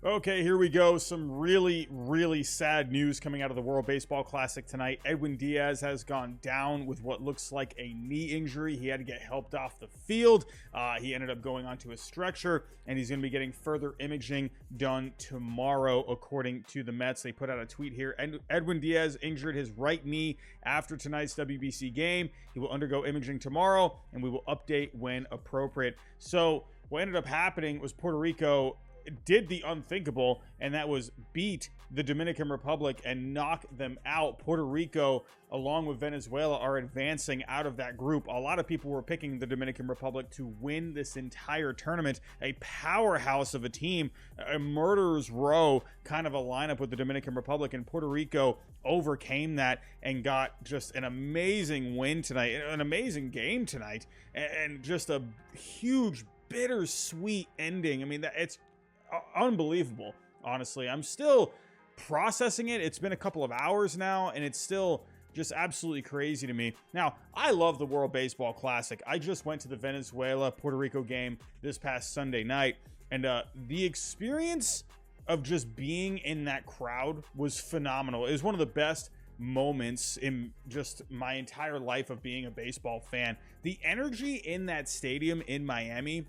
Okay, here we go. Some really, really sad news coming out of the World Baseball Classic tonight. Edwin Diaz has gone down with what looks like a knee injury. He had to get helped off the field. He ended up going onto a stretcher, and he's going to be getting further imaging done tomorrow, according to the Mets. They put out a tweet here. Edwin Diaz injured his right knee after tonight's WBC game. He will undergo imaging tomorrow, and we will update when appropriate. So what ended up happening was Puerto Rico did the unthinkable, and that was beat the Dominican Republic and knock them out. Puerto Rico, along with Venezuela, are advancing out of that group. A lot of people were picking the Dominican Republic to win this entire tournament. A powerhouse of a team, a murderer's row kind of a lineup with the Dominican Republic, and Puerto Rico overcame that and got just an amazing win tonight, an amazing game tonight, and just a huge bittersweet ending. I mean, it's unbelievable. Honestly, I'm still processing it. It's been a couple of hours now, and it's still just absolutely crazy to me. Now, I love the World Baseball Classic. I just went to the Venezuela-Puerto Rico game this past Sunday night, and the experience of just being in that crowd was phenomenal. It was one of the best moments in just my entire life of being a baseball fan. The energy in that stadium in Miami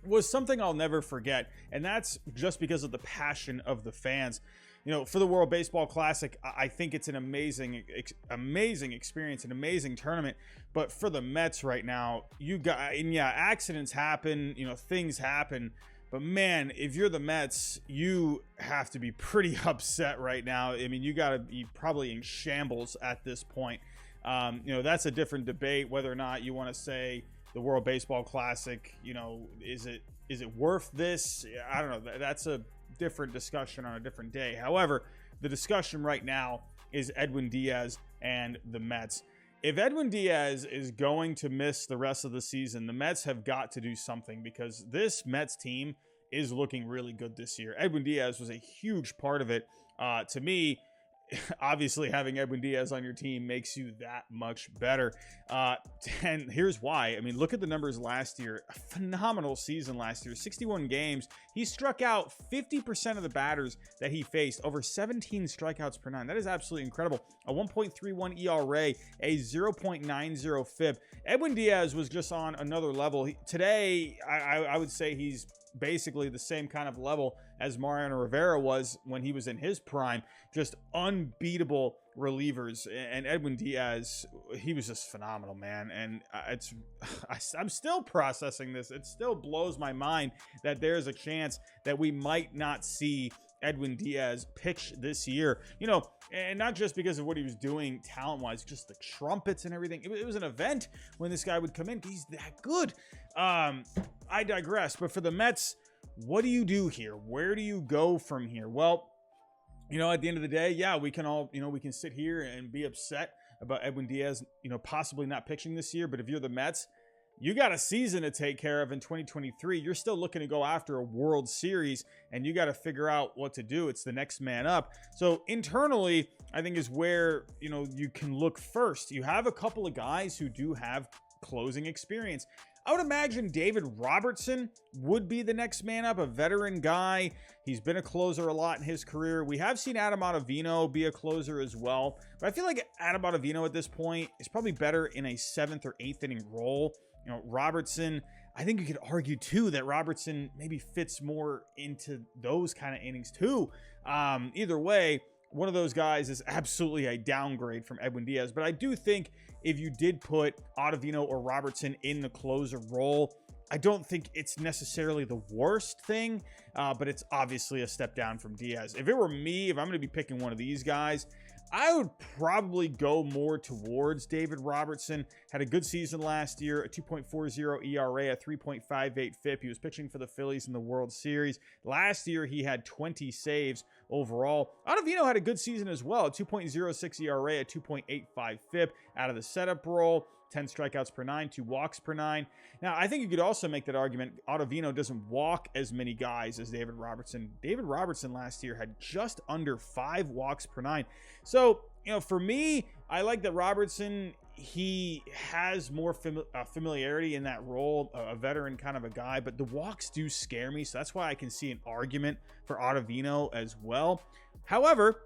was something I'll never forget, and that's just because of the passion of the fans. You know, for the World Baseball Classic, I think it's an amazing experience, an amazing tournament. But for the Mets right now, accidents happen, things happen. But man, if you're the Mets, you have to be pretty upset right now. I mean, you got to be probably in shambles at this point. That's a different debate, whether or not you want to say the World Baseball Classic, is it worth this? I don't know. That's a different discussion on a different day. However, the discussion right now is Edwin Diaz and the Mets. If Edwin Diaz is going to miss the rest of the season, the Mets have got to do something, because this Mets team is looking really good this year. Edwin Diaz was a huge part of it. To me, obviously having Edwin Diaz on your team makes you that much better. And here's why. I mean, look at the numbers last year. A phenomenal season last year. 61 games. He struck out 50% of the batters that he faced. Over 17 strikeouts per nine. That is absolutely incredible. A 1.31 ERA, a 0.90 FIP. Edwin Diaz was just on another level. Today, I would say he's basically the same kind of level as Mariano Rivera was when he was in his prime. Just unbeatable relievers. And Edwin Diaz, he was just phenomenal, man. And I'm still processing this. It still blows my mind that there's a chance that we might not see Edwin Diaz pitch this year, and not just because of what he was doing talent-wise, just the trumpets and everything. It was an event when this guy would come in. He's that good. I digress. But for the Mets, what do you do here? Where do you go from here? Well, at the end of the day, yeah, we can all, we can sit here and be upset about Edwin Diaz, possibly not pitching this year. But if you're the Mets, you got a season to take care of in 2023. You're still looking to go after a World Series, and you got to figure out what to do. It's the next man up. So internally, I think is where, you can look first. You have a couple of guys who do have closing experience. I would imagine David Robertson would be the next man up, a veteran guy. He's been a closer a lot in his career. We have seen Adam Ottavino be a closer as well. But I feel like Adam Ottavino at this point is probably better in a 7th or 8th inning role. Robertson, I think you could argue too that Robertson maybe fits more into those kind of innings too. Either way, one of those guys is absolutely a downgrade from Edwin Diaz. But I do think if you did put Ottavino or Robertson in the closer role, I don't think it's necessarily the worst thing, but it's obviously a step down from Diaz. If it were me, if I'm going to be picking one of these guys, I would probably go more towards David Robertson. Had a good season last year, a 2.40 ERA, a 3.58 FIP. He was pitching for the Phillies in the World Series. Last year, he had 20 saves overall. Ottavino had a good season as well, a 2.06 ERA, a 2.85 FIP out of the setup role. 10 strikeouts per nine, 2 walks per nine. Now, I think you could also make that argument. Ottavino doesn't walk as many guys as David Robertson. David Robertson last year had just under 5 walks per nine. So, for me, I like that Robertson, he has more familiarity in that role, a veteran kind of a guy, but the walks do scare me. So that's why I can see an argument for Ottavino as well. However,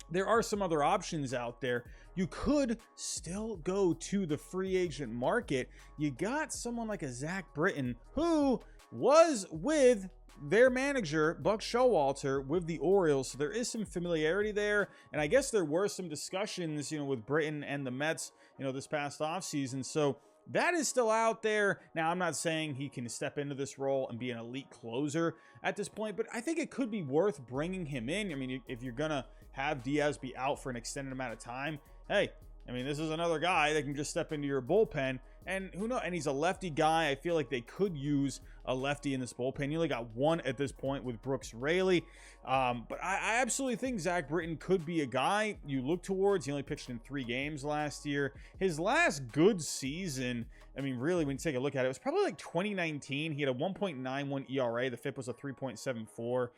there are some other options out there. You could still go to the free agent market. You got someone like a Zach Britton, who was with their manager, Buck Showalter, with the Orioles. So there is some familiarity there. And I guess there were some discussions, with Britton and the Mets, this past offseason. So that is still out there. Now, I'm not saying he can step into this role and be an elite closer at this point, but I think it could be worth bringing him in. I mean, if you're going to have Diaz be out for an extended amount of time, hey, this is another guy that can just step into your bullpen. And who knows? And he's a lefty guy. I feel like they could use a lefty in this bullpen. You only got one at this point with Brooks Raley. But I absolutely think Zach Britton could be a guy you look towards. He only pitched in 3 games last year. His last good season, really, when you take a look at it, it was probably like 2019. He had a 1.91 ERA. The FIP was a 3.74.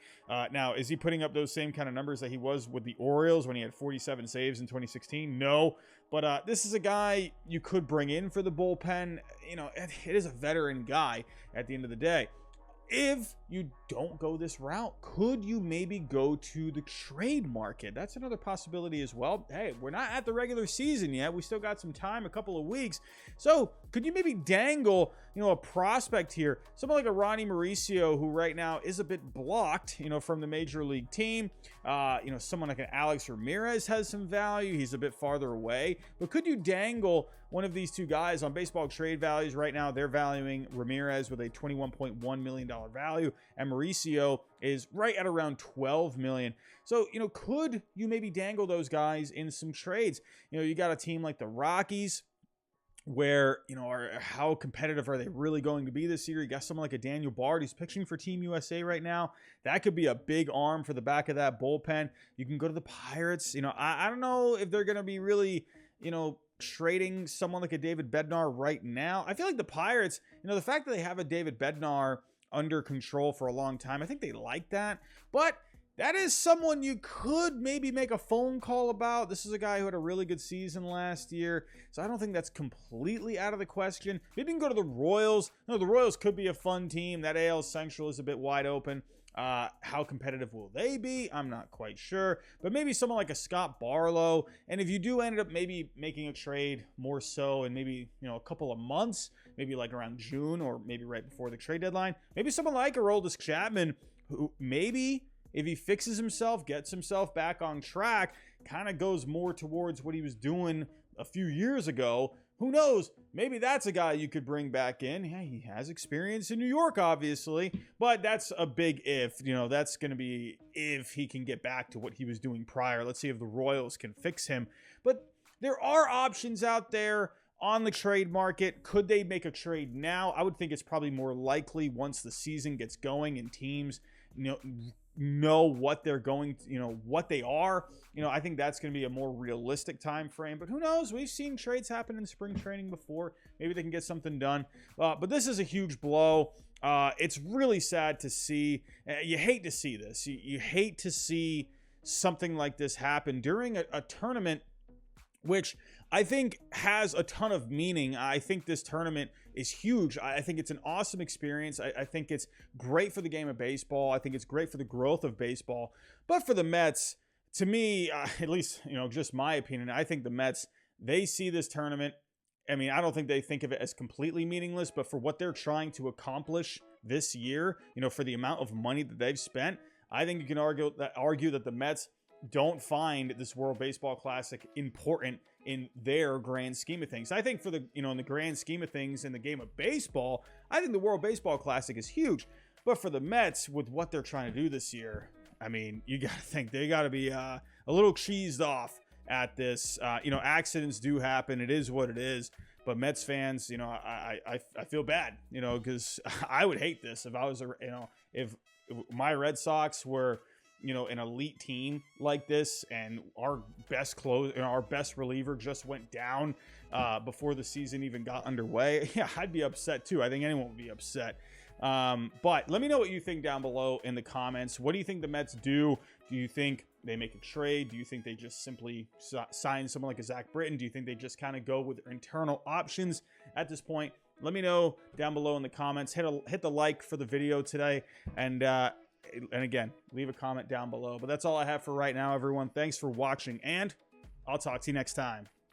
Now, is he putting up those same kind of numbers that he was with the Orioles when he had 47 saves in 2016? No. But this is a guy you could bring in for the bullpen. It is a veteran guy at the end of the day. If you don't go this route, could you maybe go to the trade market? That's another possibility as well. Hey, we're not at the regular season yet. We still got some time, a couple of weeks. So could you maybe dangle, a prospect here? Someone like a Ronnie Mauricio, who right now is a bit blocked, from the major league team. Someone like an Alex Ramirez has some value. He's a bit farther away. But could you dangle one of these two guys on baseball trade values? Right now, they're valuing Ramirez with a $21.1 million value, and Mauricio is right at around $12 million. So, could you maybe dangle those guys in some trades? You got a team like the Rockies, where, how competitive are they really going to be this year? You got someone like a Daniel Bard who's pitching for Team USA right now. That could be a big arm for the back of that bullpen. You can go to the Pirates. I don't know if they're going to be really, trading someone like a David Bednar right now. I feel like the Pirates, the fact that they have a David Bednar under control for a long time, I think they like that. But that is someone you could maybe make a phone call about. This is a guy who had a really good season last year, so I don't think that's completely out of the question. Maybe you can go to the Royals. The Royals could be a fun team. That AL Central is a bit wide open. How competitive will they be? I'm not quite sure. But maybe someone like a Scott Barlow. And if you do end up maybe making a trade more so in maybe, a couple of months, maybe like around June or maybe right before the trade deadline, maybe someone like Aroldis Chapman, who maybe if he fixes himself, gets himself back on track, kind of goes more towards what he was doing a few years ago. Who knows? Maybe that's a guy you could bring back in. Yeah, he has experience in New York, obviously, but that's a big if. That's going to be if he can get back to what he was doing prior. Let's see if the Royals can fix him. But there are options out there on the trade market. Could they make a trade now? I would think it's probably more likely once the season gets going and teams, know what they're going to, what they are. I think that's going to be a more realistic time frame, but who knows? We've seen trades happen in spring training before. Maybe they can get something done. But this is a huge blow. It's really sad to see. You hate to see this. You hate to see something like this happen during a tournament, which I think has a ton of meaning. I think this tournament is huge. I think it's an awesome experience. I think it's great for the game of baseball. I think it's great for the growth of baseball. But for the Mets, to me, at least, just my opinion, I think the Mets, they see this tournament. I don't think they think of it as completely meaningless, but for what they're trying to accomplish this year, for the amount of money that they've spent, I think you can argue that the Mets don't find this World Baseball Classic important in their grand scheme of things. I think for the, in the grand scheme of things in the game of baseball, I think the World Baseball Classic is huge. But for the Mets, with what they're trying to do this year, you got to think they got to be a little cheesed off at this. Accidents do happen. It is what it is. But Mets fans, I feel bad, because I would hate this if I was, if my Red Sox were, an elite team like this, and our best reliever just went down before the season even got underway, yeah, I'd be upset too. I think anyone would be upset. But let me know what you think down below in the comments. What do you think the Mets do? Do you think they make a trade? Do you think they just simply sign someone like a Zach Britton? Do you think they just kind of go with their internal options at this point? Let me know down below in the comments. Hit the like for the video today, and again, leave a comment down below. But that's all I have for right now, everyone. Thanks for watching, and I'll talk to you next time.